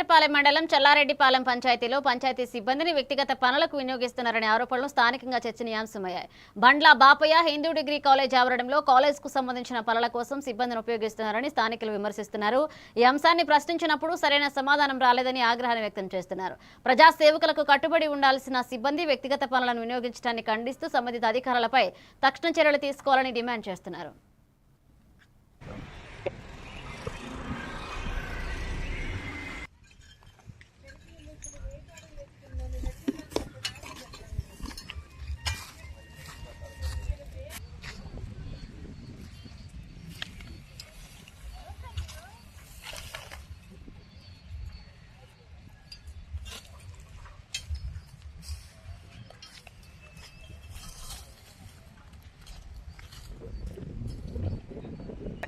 శేర్లింగంపల్లి మండలం చల్లారెడ్డిపాలెం పంచాయతీలో పంచాయతీ సిబ్బందిని వ్యక్తిగత పనులకు వినియోగిస్తున్నారనే ఆరోపణలు స్థానికంగా చర్చనీయాంశమయ్యాయి. బండ్ల బాపయ్య హిందూ డిగ్రీ కాలేజ్ ఆవరణంలో కాలేజ్కు సంబంధించిన పనుల కోసం సిబ్బందిని ఉపయోగిస్తున్నారని స్థానికులు విమర్శిస్తున్నారు. ఈ అంశాన్ని ప్రశ్నించినప్పుడు సరైన సమాధానం రాలేదని ఆగ్రహాన్ని వ్యక్తం చేస్తున్నారు. ప్రజా సేవకులకు కట్టుబడి ఉండాల్సిన సిబ్బంది వ్యక్తిగత పనులను వినియోగించడాన్ని ఖండిస్తూ సంబంధిత అధికారులపై తక్షణ చర్యలు తీసుకోవాలని డిమాండ్ చేస్తున్నారు.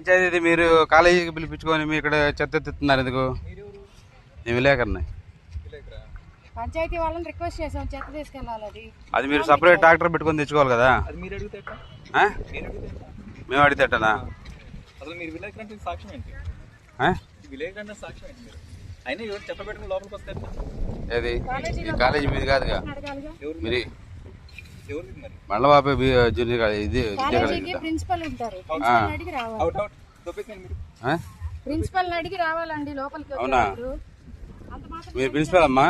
పంచాయతీ మీరు కాలేజీకి పిలిపించుకొని మీ ఇక్కడ చెత్త ఎత్తుతున్నారు ఎందుకు? నేను విలేకరుని. పంచాయతీ వాళ్ళని రిక్వెస్ట్ చేసాం చెత్త తీసుకెళ్ళాలి. అది మీరు సపరేట్ ట్రాక్టర్ పెట్టుకొని తెచ్చుకోవాలి కదా. మేము అడితేటనా? అసలు మీరు విలేకరు అంటే సాక్ష్యం ఏంటి? విలేకరు అంటే సాక్ష్యం ఏంటి? మీరు అయినా ఎవరు చెత్త పెట్టుకుని లోపలికి వస్తారు? ఏది కాలేజీ మీది కాదుగా. మీరు మళ్ళీ జూనియర్ కాలేజ్ ఇది ప్రిన్సిపల్ ఉంటారు. ప్రిన్సిపల్ అడిగి రావాలండి లోపలికి. అవునా? మీరు ప్రిన్సిపల్ అమ్మా?